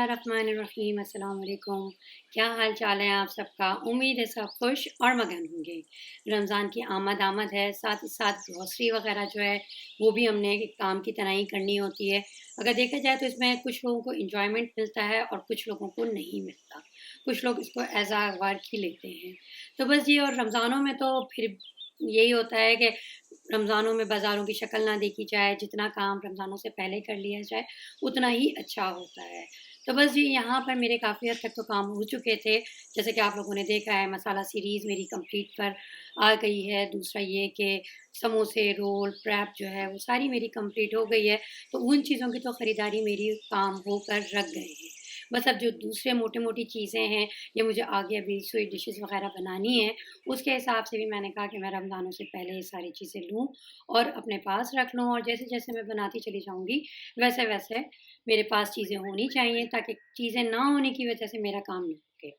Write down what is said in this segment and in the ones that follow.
बिस्मिल्लाहिर्रहमानिर्रहीम। अस्सलाम वालेकुम। क्या हाल चाल है आप सबका? उम्मीद है सब खुश और मगन होंगे। रमज़ान की आमद है, साथ ही साथ ग्रॉसरी वगैरह जो है वो भी हमने एक काम की तरह ही करनी होती है। अगर देखा जाए तो इसमें कुछ लोगों को एन्जॉयमेंट मिलता है और कुछ लोगों को नहीं मिलता। कुछ लोग इसको एज़ अ वर्क ही लेते हैं। तो बस ये, और रमज़ानों में तो फिर यही होता है कि रमज़ानों में बाज़ारों की शक्ल ना देखी जाए, जितना काम रमज़ानों से पहले कर लिया जाए उतना ही अच्छा होता है। तो बस जी, यहाँ पर मेरे काफ़ी हद तक तो काम हो चुके थे। जैसे कि आप लोगों ने देखा है, मसाला सीरीज़ मेरी कंप्लीट पर आ गई है। दूसरा ये कि समोसे, रोल, रैप जो है वो सारी मेरी कंप्लीट हो गई है। तो उन चीज़ों की तो ख़रीदारी मेरी काम होकर रख गए हैं। बस अब जो दूसरे मोटी-मोटी चीज़ें हैं, ये मुझे आगे अभी स्वीट डिशेज़ वग़ैरह बनानी है, उसके हिसाब से भी मैंने कहा कि मैं रमज़ानों से पहले ये सारी चीज़ें लूँ और अपने पास रख लूँ, और जैसे-जैसे मैं बनाती चली जाऊँगी, वैसे-वैसे मेरे पास चीज़ें होनी चाहिए, ताकि चीज़ें ना होने की वजह से मेरा काम ना रुके।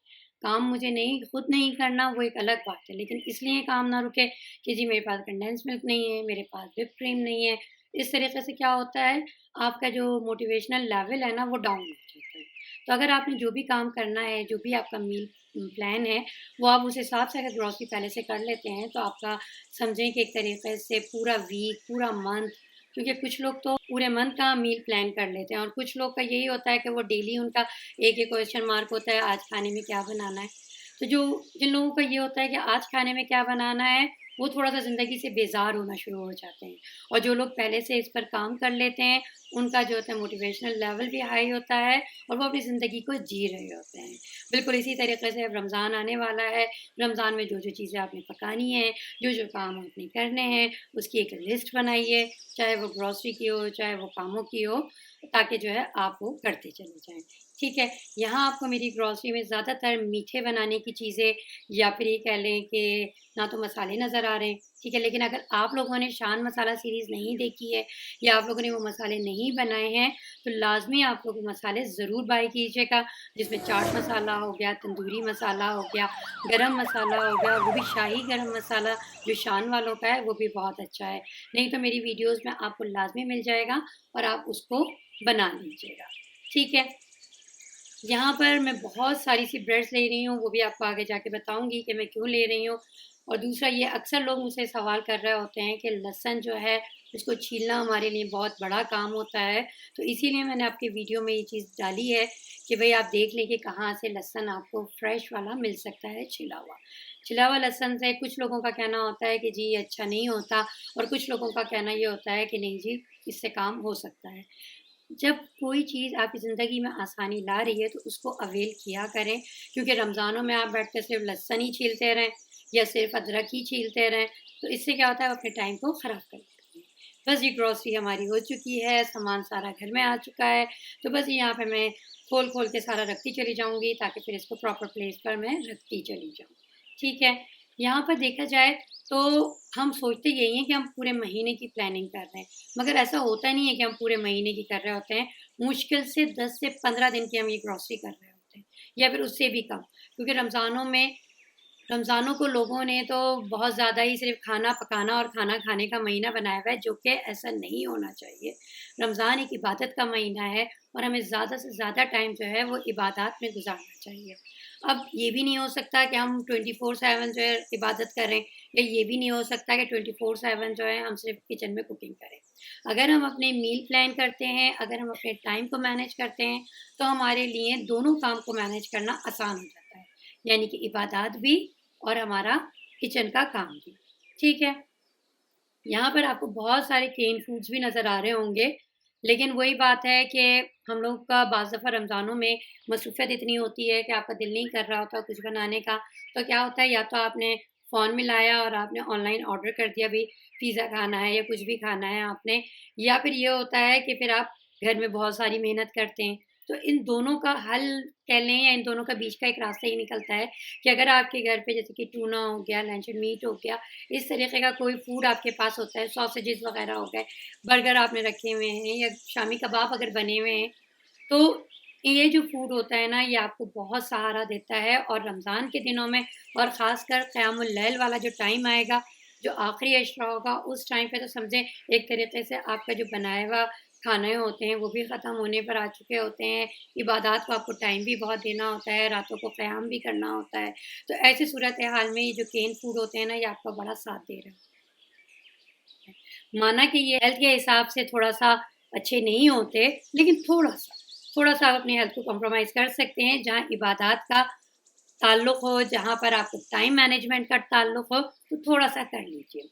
काम मुझे नहीं, खुद नहीं करना वो एक अलग बात है, लेकिन इसलिए काम ना रुके कि जी मेरे पास कंडेंस मिल्क नहीं है, मेरे पास व्हिप क्रीम नहीं है। इस तरीके से क्या होता है, आपका जो मोटिवेशनल लेवल है ना वो डाउन हो जाता है। तो अगर आपने जो भी काम करना है, जो भी आपका मील प्लान है, वो आप उस हिसाब से अगर ग्रॉसरी पहले से कर लेते हैं, तो आपका समझें कि एक तरीके से पूरा वीक, पूरा मंथ, क्योंकि कुछ लोग तो पूरे मंथ का मील प्लान कर लेते हैं और कुछ लोग का यही होता है कि वो डेली उनका एक ही क्वेश्चन मार्क होता है, आज खाने में क्या बनाना है। तो जो जिन लोगों का ये होता है कि आज खाने में क्या बनाना है, वो थोड़ा-सा ज़िंदगी से बेज़ार होना शुरू हो जाते हैं, और जो लोग पहले से इस पर काम कर लेते हैं, उनका जो होता है मोटिवेशनल लेवल भी हाई होता है और वो अपनी ज़िंदगी को जी रहे होते हैं। बिल्कुल इसी तरीके से अब रमज़ान आने वाला है। रमज़ान में जो-जो चीज़ें आपने पकानी है, जो-जो काम आपने करने हैं, उसकी एक लिस्ट बनाइए, चाहे वो ग्रॉसरी की हो, चाहे वो कामों की हो, ताकि जो है आप वो करते चले जाएँ। ठीक है? यहाँ आपको मेरी ग्रॉसरी में ज़्यादातर मीठे बनाने की चीज़ें, या फिर ये कह लें कि ना तो मसाले नज़र आ रहे हैं, ठीक है? लेकिन अगर आप लोगों ने शान मसाला सीरीज़ नहीं देखी है, या आप लोगों ने वो मसाले नहीं बनाए हैं, तो लाज़मी आप लोग मसाले ज़रूर बाय कीजिएगा, जिसमें चाट मसाला हो गया, तंदूरी मसाला हो गया, गरम मसाला हो गया, और वो भी शाही गरम मसाला जो शान वालों का है, वो भी बहुत अच्छा है। नहीं तो मेरी वीडियोज़ में आपको लाज़मी मिल जाएगा और आप उसको बना लीजिएगा। ठीक है? यहाँ पर मैं बहुत सारी सी ब्रेड्स ले रही हूँ, वो भी आपको आगे जाके बताऊँगी कि मैं क्यों ले रही हूँ। और दूसरा ये, अक्सर लोग मुझसे सवाल कर रहे होते हैं कि लहसुन जो है, उसको छीलना हमारे लिए बहुत बड़ा काम होता है। तो इसीलिए मैंने आपकी वीडियो में ये चीज़ डाली है कि भई आप देख लें कि कहाँ से लहसुन आपको फ्रेश वाला मिल सकता है, छिला हुआ। छिला हुआ लहसुन से कुछ लोगों का कहना होता है कि जी ये अच्छा नहीं होता, और कुछ लोगों का कहना ये होता है कि नहीं जी, इससे काम हो सकता है। जब कोई चीज़ आपकी ज़िंदगी में आसानी ला रही है, तो उसको अवेल किया करें, क्योंकि रमज़ानों में आप बैठ के सिर्फ लहसुन ही छीलते रहें या सिर्फ अदरक ही छीलते रहें, तो इससे क्या होता है, आप अपने टाइम को ख़राब कर देते हैं। बस ये ग्रॉसरी हमारी हो चुकी है, सामान सारा घर में आ चुका है, तो बस यहाँ पे मैं खोल-खोल के सारा रखती चली जाऊँगी, ताकि फिर इसको प्रॉपर प्लेस पर मैं रखती चली जाऊँ। ठीक है? यहाँ पर देखा जाए तो हम सोचते यही हैं कि हम पूरे महीने की प्लानिंग कर रहे हैं, मगर ऐसा होता नहीं है कि हम पूरे महीने की कर रहे होते हैं। मुश्किल से 10 से 15 दिन की हम ये ग्रॉसरी कर रहे होते हैं, या फिर उससे भी कम। क्योंकि रमज़ानों को लोगों ने तो बहुत ज़्यादा ही सिर्फ़ खाना पकाना और खाना खाने का महीना बनाया हुआ है, जो कि ऐसा नहीं होना चाहिए। रमज़ान एक इबादत का महीना है, और हमें ज़्यादा से ज़्यादा टाइम जो है वो इबादत में गुज़ारना चाहिए। अब ये भी नहीं हो सकता कि हम 24/7 जो है इबादत करें, या ये भी नहीं हो सकता कि 24/7 जो है हम सिर्फ़ किचन में कुकिंग करें। अगर हम अपने मील प्लान करते हैं, अगर हम अपने टाइम को मैनेज करते हैं, तो हमारे लिए दोनों काम को मैनेज करना आसान हो जाता है। यानी कि इबादत भी और हमारा किचन का काम भी। ठीक है? यहाँ पर आपको बहुत सारे केन फूड्स भी नज़र आ रहे होंगे, लेकिन वही बात है कि हम लोग का बाज़ दफ़ा रमज़ानों में मसरूफ़ियत इतनी होती है कि आपका दिल नहीं कर रहा होता कुछ बनाने का, तो क्या होता है, या तो आपने फ़ोन में लाया और आपने ऑनलाइन ऑर्डर कर दिया, भई पिज़्ज़ा खाना है या कुछ भी खाना है आपने, या फिर ये होता है कि फिर आप घर में बहुत सारी मेहनत करते हैं। तो इन दोनों का हल कह लें, या इन दोनों का बीच का एक रास्ता ये निकलता है कि अगर आपके घर पे जैसे कि टूना हो गया, लंचन मीट हो गया, इस तरीके का कोई फूड आपके पास होता है, सॉसेजेस वगैरह हो गए, बर्गर आपने रखे हुए हैं, या शामी कबाब अगर बने हुए हैं, तो ये जो फूड होता है ना, ये आपको बहुत सहारा देता है। और रमज़ान के दिनों में, और ख़ासकर क़यामुल लैल वाला जो टाइम आएगा, जो आखिरी अशरा होगा, उस टाइम पे तो समझें एक तरीके से आपका जो बनाया हुआ खाने होते हैं वो भी ख़त्म होने पर आ चुके होते हैं, इबादत को आपको टाइम भी बहुत देना होता है, रातों को क़याम भी करना होता है। तो ऐसी सूरत हाल में ये जो केन फूड होते हैं ना, ये आपका बड़ा साथ दे रहे हैं। माना कि ये हेल्थ के हिसाब से थोड़ा-सा अच्छे नहीं होते, लेकिन थोड़ा-सा आप अपनी हेल्थ को कॉम्प्रोमाइज़ कर सकते हैं, जहाँ इबादत का ताल्लुक़ हो, जहाँ पर आपको टाइम मैनेजमेंट का ताल्लुक़ हो, तो थोड़ा-सा कर लीजिए।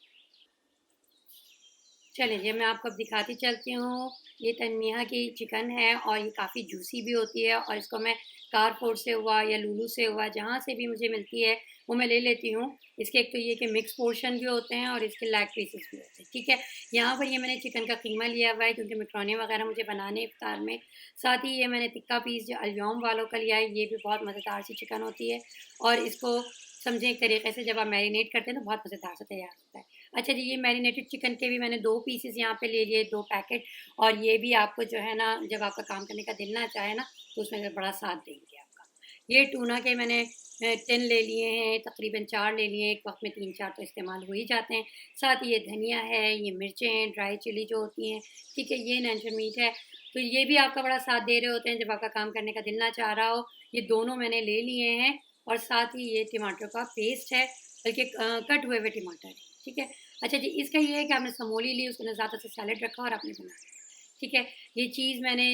चलिए जी, मैं आपको अब दिखाती चलती हूँ। ये तनमीहा की चिकन है और ये काफ़ी जूसी भी होती है और इसको मैं कारफोर से हुआ या लुलु से हुआ, जहाँ से भी मुझे मिलती है, वो मैं ले लेती हूँ। इसके एक तो ये कि मिक्स पोर्शन भी होते हैं और इसके लेग पीसेस भी होते हैं, ठीक है। यहाँ पर ये मैंने चिकन का कीमा लिया हुआ है क्योंकि मैकरोनी वगैरह मुझे बनाने हैं इफ्तार में। साथ ही ये मैंने टिक्का पीस जो अल-यौम वालों का लिया है, ये भी बहुत मज़ेदार सी चिकन होती है और इसको समझें एक तरीके से जब आप मैरिनेट करते हैं तो बहुत मज़ेदार सा तैयार होता है। अच्छा जी, ये मैरिनेटेड चिकन के भी मैंने 2 पीसेस यहाँ पे ले लिए, 2 पैकेट और ये भी आपको जो है ना, जब आपका काम करने का दिल ना चाहे ना, तो उसमें बड़ा साथ देंगे आपका। ये टूना के मैंने 10 ले लिए हैं, तकरीबन 4 ले लिए हैं, एक वक़्त में 3-4 तो इस्तेमाल हो ही जाते हैं। साथ ही ये धनिया है, ये मिर्चें हैं, ड्राई चिली जो होती हैं, ठीक है, ये नैचुरल मीट है। तो ये भी आपका बड़ा साथ दे रहे होते हैं जब आपका काम करने का दिल ना चाह रहा हो। ये दोनों मैंने ले लिए हैं और साथ ही ये टमाटर का पेस्ट है, बल्कि कट हुए हुए टमाटर हैं, ठीक है। अच्छा जी, इसका ये है कि आपने समोली ली, उसके अंदर ज़्यादा से सैलेड रखा और आपने बनाया, ठीक है। ये चीज़ मैंने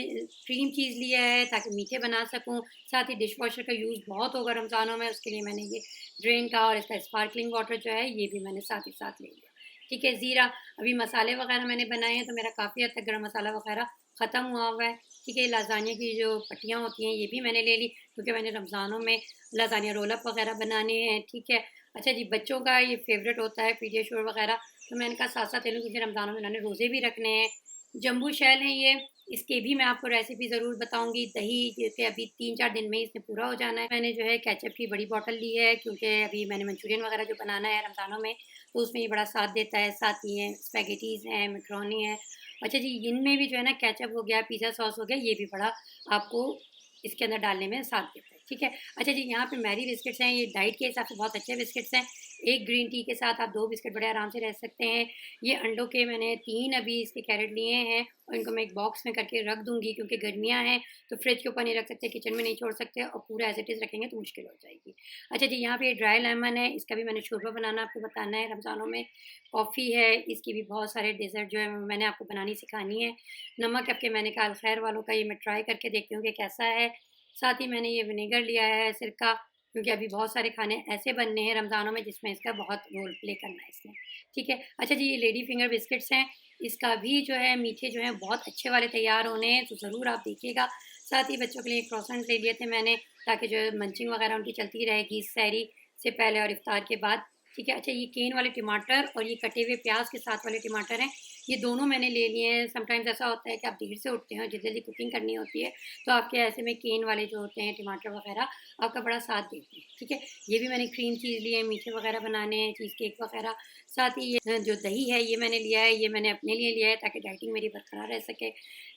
क्रीम चीज़ लिया है ताकि मीठे बना सकूँ। साथ ही डिश वॉशर का यूज़ बहुत होगा रमज़ानों में, उसके लिए मैंने ये ड्रेन का और इसका स्पार्कलिंग वाटर जो है, ये भी मैंने साथ ही साथ ले लिया, ठीक है। ज़ीरा, अभी मसाले वगैरह मैंने बनाए हैं तो मेरा काफ़ी हद तक गरम मसाला वगैरह ख़त्म हुआ हुआ है, ठीक है। लाज़ानिया की जो पट्टियाँ होती हैं, ये भी मैंने ले ली क्योंकि मैंने रमज़ानों में लाज़ानिया रोल अप वगैरह बनाने हैं, ठीक है। अच्छा जी, बच्चों का ये फ़ेवरेट होता है पीडियाश्योर वगैरह, तो मैंने कहा साथ-साथ इन्हें क्योंकि रमज़ानों में इन्होंने रोज़े भी रखने हैं। जम्बू शैल हैं ये, इसकी भी मैं आपको रेसिपी ज़रूर बताऊँगी। दही जैसे अभी 3-4 दिन में ही इसने पूरा हो जाना है। मैंने जो है केचअप की बड़ी बॉटल ली है क्योंकि अभी मैंने मंचूरियन वगैरह जो बनाना है रमज़ानों में, तो उसमें ये बड़ा साथ देता है। साथ ही हैं स्पैगेटीज़ हैं, मैकरोनी है। अच्छा जी, इनमें भी जो है ना केचअप हो गया, पिज़्ज़ा सॉस हो गया, ये भी बड़ा आपको इसके अंदर डालने में साथ देता है, ठीक है। अच्छा जी, यहाँ पे मैरी बिस्किट्स हैं, ये डाइट के हिसाब से बहुत अच्छे बिस्किट्स हैं। एक ग्रीन टी के साथ आप 2 बिस्किट बड़े आराम से रह सकते हैं। ये अंडों के मैंने 3 अभी इसके कैरेट लिए हैं और इनको मैं एक बॉक्स में करके रख दूँगी क्योंकि गर्मियाँ हैं, तो फ्रिज के ऊपर नहीं रख सकते, किचन में नहीं छोड़ सकते और पूरा एज़ इट इज़ रखेंगे तो मुश्किल हो जाएगी। अच्छा जी, यहाँ पे ये ड्राई लेमन है, इसका भी मैंने शोरबा बनाना आपको बताना है रमज़ानों में। कॉफ़ी है, इसकी भी बहुत सारे डेज़र्ट जो है मैंने आपको बनानी सिखानी है। नमक अब के मैंने कहा अलखैर वालों का, ये मैं ट्राई करके देखती हूँ कि कैसा है। साथ ही मैंने ये विनेगर लिया है, सिरका, क्योंकि अभी बहुत सारे खाने ऐसे बनने हैं रमज़ानों में जिसमें इसका बहुत रोल प्ले करना है इसने, ठीक है। अच्छा जी, ये लेडी फिंगर बिस्किट्स हैं, इसका भी जो है मीठे जो हैं बहुत अच्छे वाले तैयार होने हैं, तो ज़रूर आप देखिएगा। साथ ही बच्चों के लिए क्रोसेंट्स ले लिए थे मैंने ताकि जो है मंचिंग वगैरह उनकी चलती रहेगी सहरी से पहले और इफ्तार के बाद, ठीक है। अच्छा, ये केन वाले टमाटर और ये कटे हुए प्याज के साथ वाले टमाटर हैं, ये दोनों मैंने ले लिए हैं। समटाइम्स ऐसा होता है कि आप देर से उठते हैं और जल्दी-जल्दी कुकिंग करनी होती है, तो आपके ऐसे में केन वाले जो होते हैं टमाटर वगैरह आपका बड़ा साथ देते हैं, ठीक है। ये भी मैंने क्रीम चीज़ ली है, मीठे वगैरह बनाने हैं, चीज़ केक वगैरह। साथ ही ये जो दही है ये मैंने लिया है, ये मैंने अपने लिए लिया है ताकि डाइटिंग मेरी बरकरार रह सके।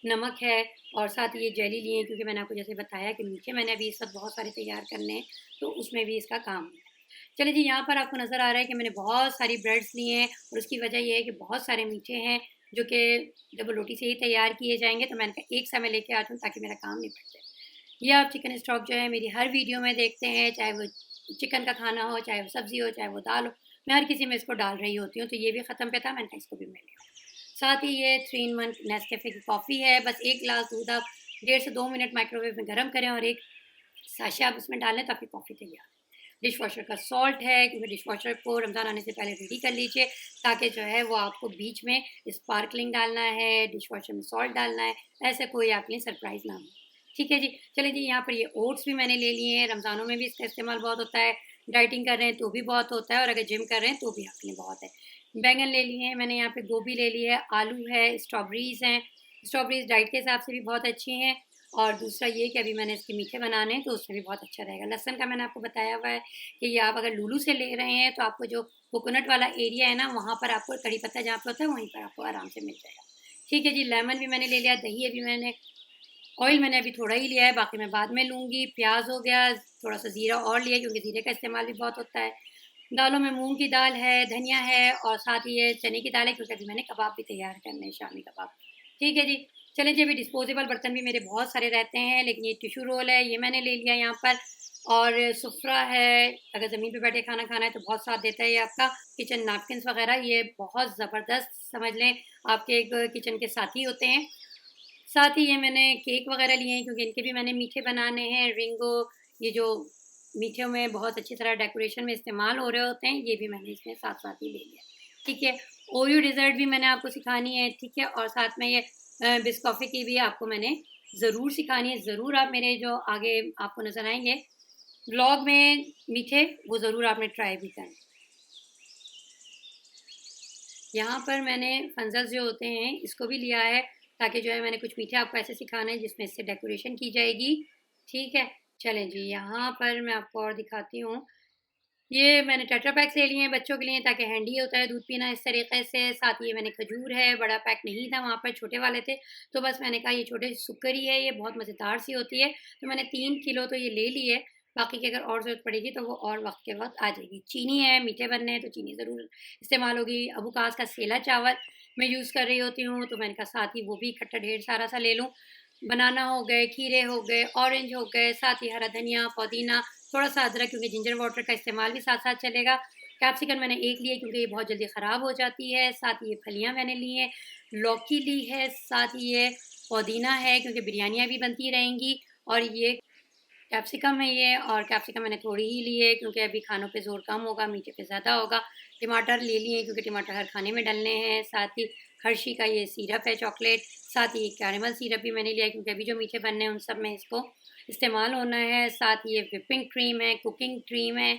नमक है और साथ ही ये जेली लिए हैं क्योंकि मैंने आपको जैसे बताया कि मीठे मैंने अभी इस वक़्त बहुत सारे तैयार करने हैं, तो उसमें भी इसका काम है। चलिए जी, यहाँ पर आपको नज़र आ रहा है कि मैंने बहुत सारी ब्रेड्स लिए हैं और उसकी वजह ये है कि बहुत सारे मीठे हैं जो कि डबल रोटी से ही तैयार किए जाएँगे, तो मैंने कहा एक साथ मैं लेके आती हूँ ताकि मेरा काम निपट जाए। ये आप चिकन स्टॉक जो है मेरी हर वीडियो में देखते हैं, चाहे वो चिकन का खाना हो, चाहे वो सब्ज़ी हो, चाहे वो दाल हो, मैं हर किसी में इसको डाल रही होती हूँ, तो ये भी ख़त्म पे था, मैंने कहा इसको भी मैं ले आऊँ। साथ ही ये 3 इन 1 नेस्कैफ़े की कॉफ़ी है, बस 1 ग्लास दूध आप डेढ़ से 2 मिनट माइक्रोवेव में गरम करें और 1 साशा आप उसमें डाल लें तो आपकी कॉफ़ी तैयार। डिश वॉशर का सॉल्ट है क्योंकि डिश वॉशर को रमज़ान आने से पहले रेडी कर लीजिए ताकि जो है वो आपको बीच में स्पार्कलिंग डालना है, डिश वॉशर में सॉल्ट डालना है, ऐसे कोई आपके लिए सरप्राइज़ ना हो। ठीक है जी, चलिए जी, यहाँ पर ये ओट्स भी मैंने ले लिए हैं, रमज़ानों में भी इसका इस्तेमाल बहुत होता है, डाइटिंग कर रहे हैं तो भी बहुत होता है और अगर जिम कर रहे हैं तो भी आपके लिए बहुत है। बैंगन ले लिए हैं मैंने, यहाँ पे गोभी ले ली है, आलू है, स्ट्रॉबेरीज़ हैं। स्ट्रॉबेरीज़ डाइट के हिसाब से भी बहुत अच्छी हैं और दूसरा ये कि अभी मैंने इसके मीठे बनाने हैं तो उसमें भी बहुत अच्छा रहेगा। लहसुन का मैंने आपको बताया हुआ है कि ये आप अगर लुलु से ले रहे हैं तो आपको जो कोकोनट वाला एरिया है ना, वहाँ पर आपको कड़ी पत्ता जहाँ पे होता है वहीं पर आपको आराम से मिल जाएगा। ठीक है जी, लेमन भी मैंने ले लिया, दही अभी मैंने ऑयल मैंने अभी थोड़ा ही लिया है, बाकी मैं बाद में लूँगी। प्याज हो गया, थोड़ा-सा ज़ीरा और लिया क्योंकि ज़ीरे का इस्तेमाल भी बहुत होता है। दालों में मूँग की दाल है, धनिया है और साथ ही ये चने की दाल है क्योंकि अभी मैंने कबाब भी तैयार करने हैं, शामी कबाब। ठीक है जी, चलें जी, अभी डिस्पोजेबल बर्तन भी मेरे बहुत सारे रहते हैं, लेकिन ये टिश्यू रोल है, ये मैंने ले लिया यहाँ पर। और सुफ्रा है, अगर ज़मीन पे बैठ के खाना खाना है तो बहुत साथ देता है ये आपका। किचन नैपकिन्स वगैरह ये बहुत ज़बरदस्त समझ लें आपके एक किचन के साथी होते हैं। साथ ही ये मैंने केक वगैरह लिए हैं, क्योंकि इनके भी मैंने मीठे बनाने हैं। रिंगो, ये जो मीठे में बहुत अच्छी तरह डेकोरेशन में इस्तेमाल हो रहे होते हैं, ये भी मैंने इसमें साथ-साथ ही ले लिया। ठीक है, ओरियो डेज़र्ट भी मैंने आपको सिखानी है, ठीक है? और साथ में ये बिस्कॉफ़ी की भी आपको मैंने ज़रूर सिखानी है। ज़रूर आप मेरे जो आगे आपको नज़र आएँगे व्लॉग में मीठे, वो ज़रूर आपने ट्राई भी करें। यहाँ पर मैंने फंजल्स जो होते हैं इसको भी लिया है, ताकि जो है मैंने कुछ मीठे आपको ऐसे सिखाना है जिसमें इससे डेकोरेशन की जाएगी। ठीक है, चलें जी, यहाँ पर मैं आपको और दिखाती हूँ। ये मैंने टेट्रा पैक्स ले लिए हैं बच्चों के लिए, ताकि हैंडी होता है दूध पीना इस तरीके से। साथ ही ये मैंने खजूर है, बड़ा पैक नहीं था वहाँ पर, छोटे वाले थे, तो बस मैंने कहा ये छोटे सुक्कर ही है, ये बहुत मज़ेदार सी होती है, तो मैंने 3 किलो तो ये ले ली है। बाकी की अगर और ज़रूरत पड़ेगी तो वो और वक्त के वक्त आ जाएगी। चीनी है, मीठे बनने हैं तो चीनी ज़रूर इस्तेमाल होगी। अबूकास का सेला चावल मैं यूज़ कर रही होती हूँ, तो मैंने कहा साथ ही वो भी इकट्ठा ढेर सारा सा ले लूँ। बनाना हो गए, खीरे हो गए, ऑरेंज हो गए, साथ ही हरा धनिया, पुदीना, थोड़ा-सा अदरक, क्योंकि जिंजर वाटर का इस्तेमाल भी साथ-साथ चलेगा। कैप्सिकम मैंने 1 ली है, क्योंकि ये बहुत जल्दी ख़राब हो जाती है। साथ ही ये फलियाँ मैंने ली हैं, लौकी ली है, साथ ही ये पुदीना है, क्योंकि बिरयानियाँ भी बनती रहेंगी। और ये कैप्सिकम है ये, और कैप्सिकम मैंने थोड़ी ही ली है, क्योंकि अभी खानों पे ज़ोर कम होगा, मीठे पे ज़्यादा होगा। टमाटर ले लिए हैं, क्योंकि टमाटर हर खाने में डलने हैं। साथ ही हर्शी का ये सिरप है चॉकलेट, साथ ही कैरेमल सिरप भी मैंने लिया है, क्योंकि अभी जो मीठे बनने हैं उन सब में इसको इस्तेमाल होना है। साथ ही ये व्हिपिंग क्रीम है, कुकिंग क्रीम है,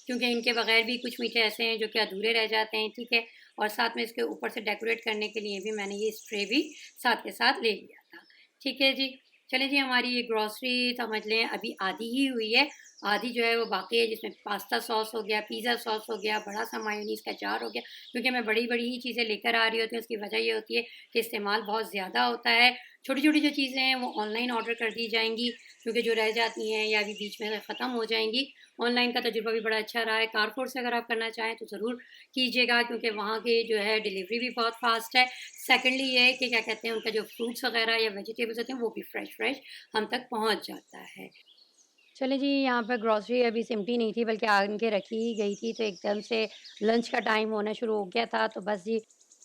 क्योंकि इनके बगैर भी कुछ मीठे ऐसे हैं जो कि अधूरे रह जाते हैं, ठीक है। और साथ में इसके ऊपर से डेकोरेट करने के लिए भी मैंने ये स्प्रे भी साथ के साथ ले लिया था। ठीक है जी। चलें जी, हमारी ये ग्रॉसरी समझ लें अभी आधी ही हुई है, आधी जो है वो बाकी है, जिसमें पास्ता सॉस हो गया, पिज़्ज़ा सॉस हो गया, बड़ा सा मायोनीज़ का जार हो गया। क्योंकि मैं बड़ी-बड़ी ही चीज़ें लेकर आ रही होती हूँ, उसकी वजह ये होती है कि इस्तेमाल बहुत ज़्यादा होता है। छोटी-छोटी जो चीज़ें हैं वो ऑनलाइन ऑर्डर कर दी जाएँगी, क्योंकि जो रह जाती हैं या अभी बीच में ख़त्म हो जाएँगी। ऑनलाइन का तजुर्बा भी बड़ा अच्छा रहा है। कारफोर से अगर आप करना चाहें तो ज़रूर कीजिएगा, क्योंकि वहाँ की जो है डिलीवरी भी बहुत फ़ास्ट है। सेकंडली ये है कि क्या कहते हैं, उनका जो फ्रूट्स वगैरह या वेजिटेबल्स होते हैं वो भी फ्रेश हम तक पहुँच जाता है। चलें जी, यहाँ पर ग्रॉसरी अभी सिमटी नहीं थी, बल्कि आन के रखी ही गई थी, तो एकदम से लंच का टाइम होना शुरू हो गया था, तो बस जी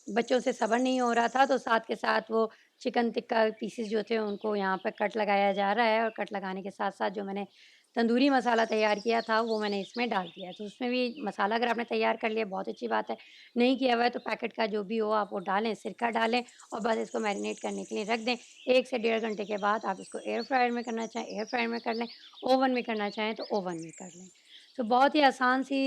बच्चों से सब्र नहीं हो रहा था, तो साथ के साथ वो चिकन टिक्का पीसेस जो थे उनको यहाँ पर कट लगाया जा रहा है, और कट लगाने के साथ-साथ जो मैंने तंदूरी मसाला तैयार किया था वो मैंने इसमें डाल दिया है। तो उसमें भी मसाला अगर आपने तैयार कर लिया बहुत अच्छी बात है, नहीं किया हुआ है तो पैकेट का जो भी हो आप वो डालें, सिरका डालें और बस इसको मैरिनेट करने के लिए रख दें। 1 से डेढ़ घंटे के बाद आप इसको एयर फ्रायर में करना चाहें एयर फ्रायर में कर लें, ओवन में करना चाहें तो ओवन में कर लें। तो बहुत ही आसान सी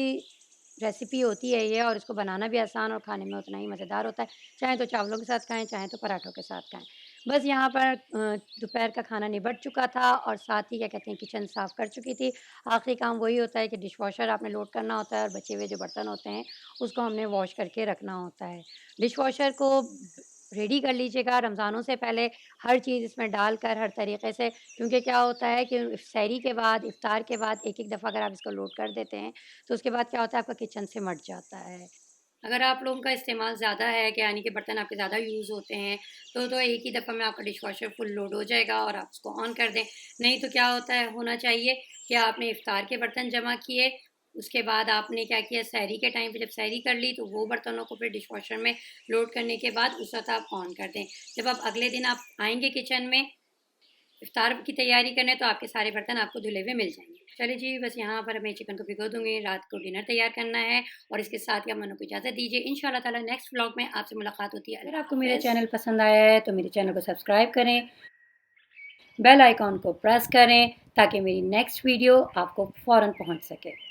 रेसिपी होती है ये, और इसको बनाना भी आसान और खाने में उतना ही मज़ेदार होता है। चाहे तो चावलों के साथ खाएँ, चाहे तो पराठों के साथ खाएँ। बस यहाँ पर दोपहर का खाना निबट चुका था, और साथ ही क्या कहते हैं किचन साफ़ कर चुकी थी। आखिरी काम वही होता है कि डिशवॉशर आपने लोड करना होता है, और बचे हुए जो बर्तन होते हैं उसको हमने वॉश करके रखना होता है। डिशवॉशर को रेडी कर लीजिएगा रमज़ानों से पहले, हर चीज़ इसमें डालकर हर तरीके से, क्योंकि क्या होता है कि सहरी के बाद, इफ्तार के बाद एक-एक दफ़ा अगर आप इसको लोड कर देते हैं, तो उसके बाद क्या होता है आपका किचन सिमट जाता है। अगर आप लोगों का इस्तेमाल ज़्यादा है, कि यानी कि बर्तन आपके ज़्यादा यूज़ होते हैं, तो एक ही दफ़ा में आपका डिशवॉशर फुल लोड हो जाएगा और आप उसको ऑन कर दें। नहीं तो क्या होता है, होना चाहिए कि आपने इफ्तार के बर्तन जमा किए, उसके बाद आपने क्या किया, सहरी के टाइम पे जब सहरी कर ली तो वो बर्तनों को फिर डिशवॉशर में लोड करने के बाद उस वक़्त आप ऑन कर दें। जब आप अगले दिन आप आएँगे किचन में इफ्तार की तैयारी करने, तो आपके सारे बर्तन आपको धुले हुए मिल जाएँगे। चलिए जी, बस यहाँ पर मैं चिकन को भिगो दूँगी, रात को डिनर तैयार करना है, और इसके साथ ही आप मन्नू को इजाज़त दीजिए। इंशाअल्लाह ताला नेक्स्ट व्लॉग में आपसे मुलाकात होती है। अगर आपको मेरा चैनल पसंद आया है तो मेरे चैनल को सब्सक्राइब करें, बेल आइकॉन को प्रेस करें, ताकि मेरी नेक्स्ट वीडियो आपको फ़ौरन पहुँच सके।